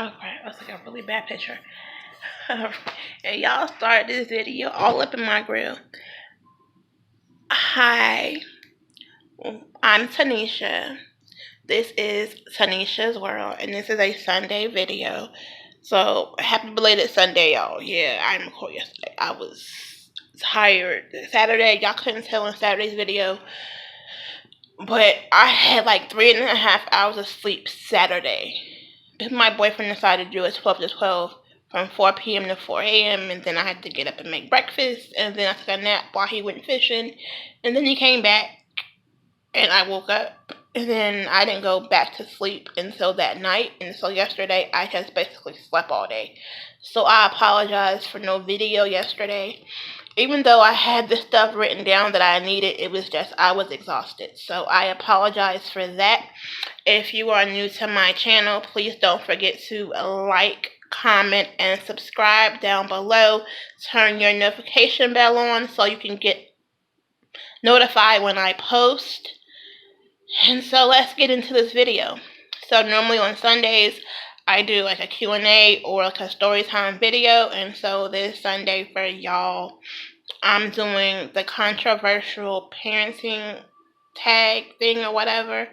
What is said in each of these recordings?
Okay, that's like a really bad picture. And y'all started this video all up in my grill. Hi, I'm Tanisha. This is Tanisha's World, and this is a Sunday video. So, happy belated Sunday, y'all. Yeah, I recorded yesterday. I was tired. Saturday, y'all couldn't tell in Saturday's video, but I had like 3.5 hours of sleep Saturday. My boyfriend decided to do a 12 to 12 from 4 p.m. to 4 a.m. and then I had to get up and make breakfast, and then I took a nap while he went fishing, and then he came back and I woke up, and then I didn't go back to sleep until that night, and so yesterday I just basically slept all day. So I apologize for no video yesterday. Even though I had the stuff written down that I needed, it was just I was exhausted. So I apologize for that. If you are new to my channel, please don't forget to like, comment, and subscribe down below. Turn your notification bell on so you can get notified when I post. And so let's get into this video. So normally on Sundays, I do like a Q&A or like a story time video. And so this Sunday for y'all, I'm doing the controversial parenting tag thing or whatever.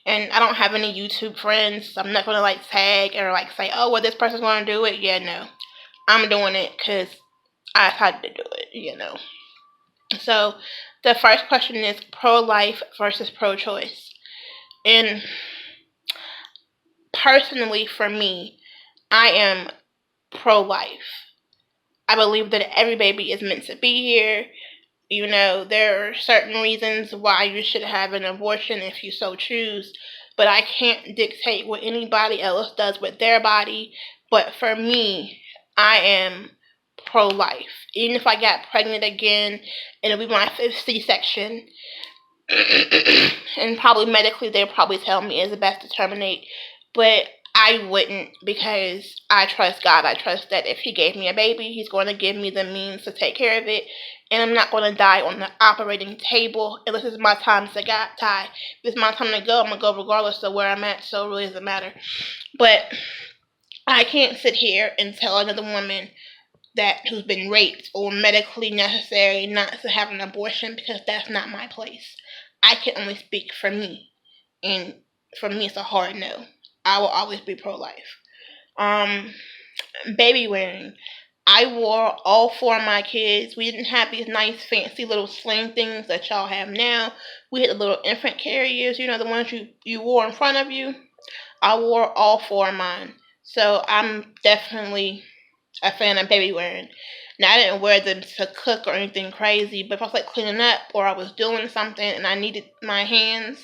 And I don't have any YouTube friends, so I'm not going to like tag or like say, oh, well, this person's going to do it. Yeah, no. I'm doing it because I had to do it. So the first question is pro-life versus pro-choice. And personally, for me, I am pro-life. I believe that every baby is meant to be here. There are certain reasons why you should have an abortion if you so choose, but I can't dictate what anybody else does with their body. But for me, I am pro-life. Even if I got pregnant again, and it'll be my 5th C-section, and probably medically they'll probably tell me it's best to terminate, but I wouldn't, because I trust God. I trust that if He gave me a baby, He's going to give me the means to take care of it, and I'm not going to die on the operating table unless it's my time to die. If it's my time to go, I'm going to go regardless of where I'm at, so it really doesn't matter. But I can't sit here and tell another woman who's been raped or medically necessary not to have an abortion, because that's not my place. I can only speak for me, and for me it's a hard no. I will always be pro-life. Baby wearing. I wore all 4 of my kids. We didn't have these nice fancy little sling things that y'all have now. We had the little infant carriers, the ones you wore in front of you. I wore all 4 of mine. So I'm definitely a fan of baby wearing. Now, I didn't wear them to cook or anything crazy, but if I was like cleaning up or I was doing something and I needed my hands,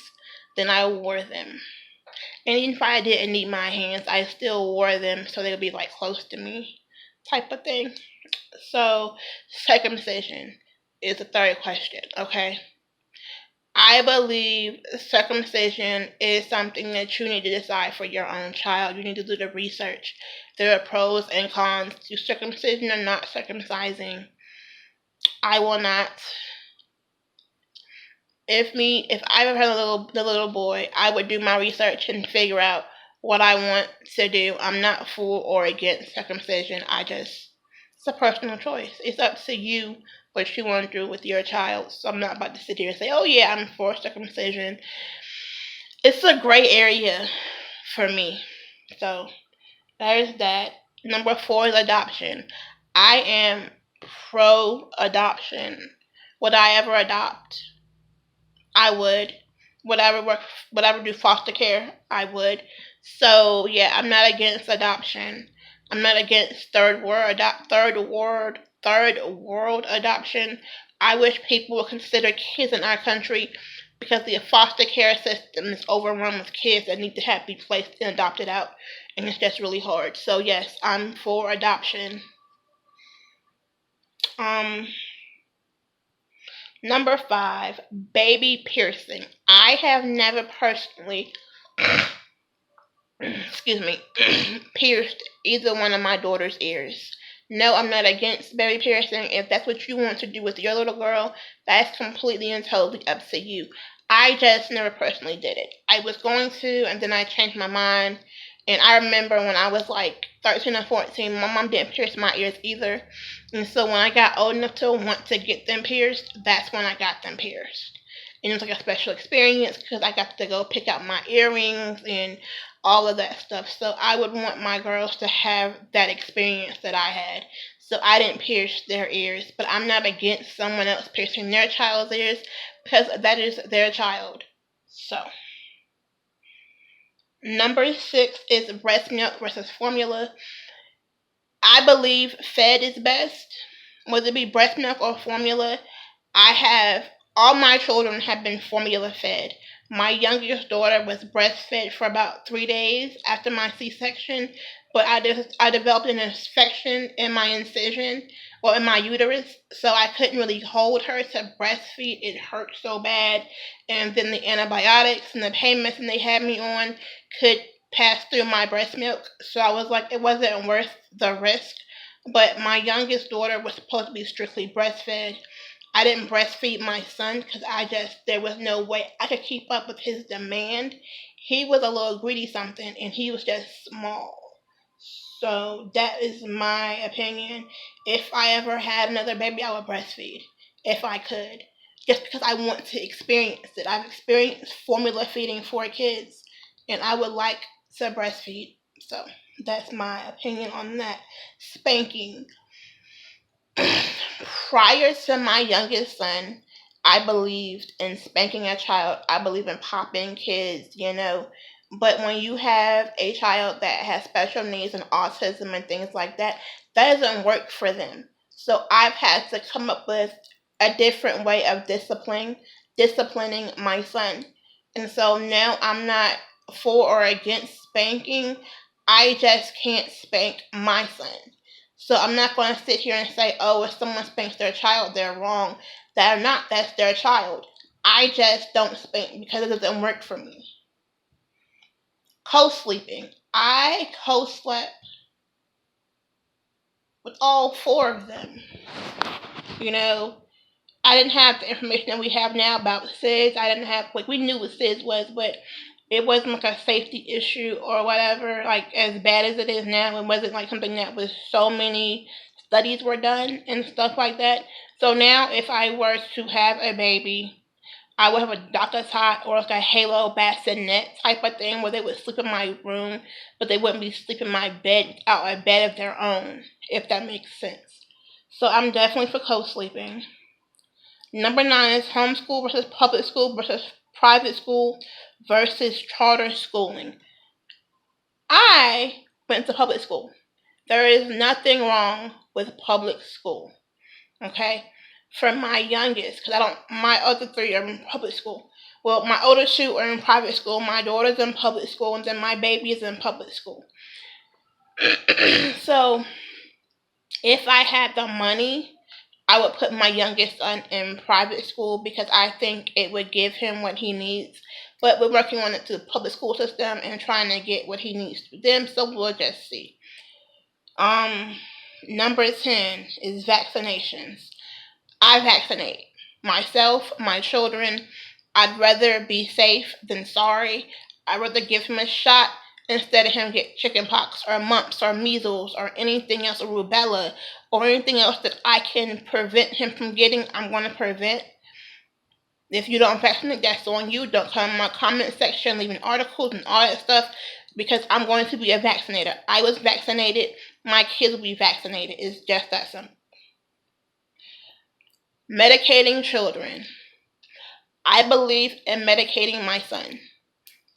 then I wore them. And even if I didn't need my hands, I still wore them so they would be like close to me, type of thing. So circumcision is the third question, okay? I believe circumcision is something that you need to decide for your own child. You need to do the research. There are pros and cons to circumcision or not circumcising. I will not. If I ever had the little boy, I would do my research and figure out what I want to do. I'm not for or against circumcision. It's a personal choice. It's up to you what you want to do with your child. So I'm not about to sit here and say, oh yeah, I'm for circumcision. It's a gray area for me. So there's that. Number 4 is adoption. I am pro adoption. Would I ever adopt? I would. Whatever do foster care, I would. So yeah, I'm not against adoption. I'm not against third world adoption. I wish people would consider kids in our country, because the foster care system is overrun with kids that need to be placed and adopted out, and it's just really hard. So yes, I'm for adoption. Number 5, baby piercing. I have never personally, excuse me, pierced either one of my daughter's ears. No, I'm not against baby piercing. If that's what you want to do with your little girl, that's completely and totally up to you. I just never personally did it. I was going to, and then I changed my mind, And I remember when I was like 13 or 14, my mom didn't pierce my ears either. And so when I got old enough to want to get them pierced, that's when I got them pierced. And it was like a special experience because I got to go pick out my earrings and all of that stuff. So I would want my girls to have that experience that I had. So I didn't pierce their ears, but I'm not against someone else piercing their child's ears because that is their child. So, number 6 is breast milk versus formula. I believe fed is best, whether it be breast milk or formula. I have all my children have been formula fed. My youngest daughter was breastfed for about 3 days after my C-section, but I developed an infection in my incision or in my uterus, so I couldn't really hold her to breastfeed. It hurt so bad, and then the antibiotics and the pain medicine they had me on could pass through my breast milk, so I was like, it wasn't worth the risk. But my youngest daughter was supposed to be strictly breastfed. I didn't breastfeed my son because there was no way I could keep up with his demand. He was a little greedy something and he was just small. So that is my opinion. If I ever had another baby, I would breastfeed if I could. Just because I want to experience it. I've experienced formula feeding 4 kids and I would like to breastfeed. So that's my opinion on that. Spanking. Prior to my youngest son, I believed in spanking a child. I believe in popping kids. But when you have a child that has special needs and autism and things like that, that doesn't work for them. So I've had to come up with a different way of disciplining my son. And so now I'm not for or against spanking. I just can't spank my son. So I'm not going to sit here and say, oh, if someone spanks their child, they're wrong. They're not. That's their child. I just don't spank because it doesn't work for me. Co-sleeping. I co-slept with all 4 of them. I didn't have the information that we have now about SIDS. I didn't have, we knew what SIDS was, but it wasn't like a safety issue or whatever, like as bad as it is now. It wasn't like something that was so many studies were done and stuff like that. So now if I were to have a baby, I would have a doctor's cot or like a halo bassinet type of thing where they would sleep in my room, but they wouldn't be sleeping in my bed out a bed of their own, if that makes sense. So I'm definitely for co-sleeping. Number 9 is homeschool versus public school versus private school versus charter schooling. I went to public school. There is nothing wrong with public school. Okay? For my youngest, because my other 3 are in public school. Well, my older 2 are in private school, my daughter's in public school, and then my baby is in public school. So, if I had the money, I would put my youngest son in private school because I think it would give him what he needs. But we're working on it through the public school system and trying to get what he needs through them, so we'll just see. Number 10 is vaccinations. I vaccinate myself, my children. I'd rather be safe than sorry. I'd rather give him a shot instead of him get chickenpox or mumps or measles or anything else, or rubella or anything else that I can prevent him from getting. I'm going to prevent. If you don't vaccinate, that's on you. Don't come in my comment section leaving articles and all that stuff because I'm going to be a vaccinator. I was vaccinated. My kids will be vaccinated. It's just that simple. Medicating children. I believe in medicating my son.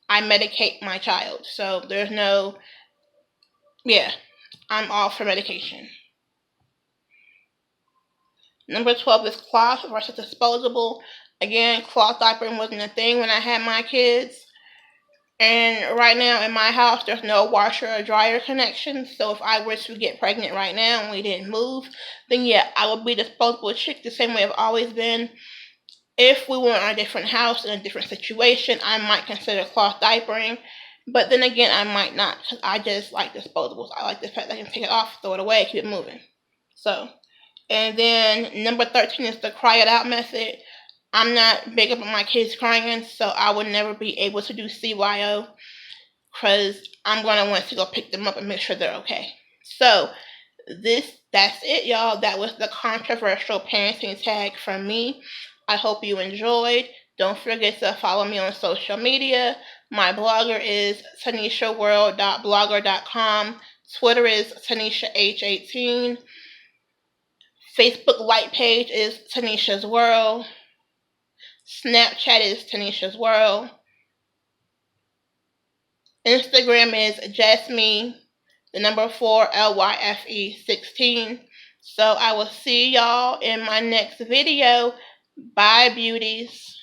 I medicate my child. So there's no, I'm all for medication. Number 12 is cloth versus disposable. Again, cloth diapering wasn't a thing when I had my kids. And right now in my house, there's no washer or dryer connection. So if I were to get pregnant right now and we didn't move, then I would be disposable chick the same way I've always been. If we were in a different house, in a different situation, I might consider cloth diapering. But then again, I might not because I just like disposables. I like the fact that I can take it off, throw it away, keep it moving. So, and then number 13 is the cry it out method. I'm not big up on my kids crying, so I would never be able to do CYO. because I'm going to want to go pick them up and make sure they're okay. So that's it, y'all. That was the controversial parenting tag from me. I hope you enjoyed. Don't forget to follow me on social media. My blogger is tanishaworld.blogger.com. Twitter is TanishaH18. Facebook white page is Tanisha's World. Snapchat is Tanisha's World. Instagram is Jasmine, the number 4 LYFE 16. So I will see y'all in my next video. Bye, beauties.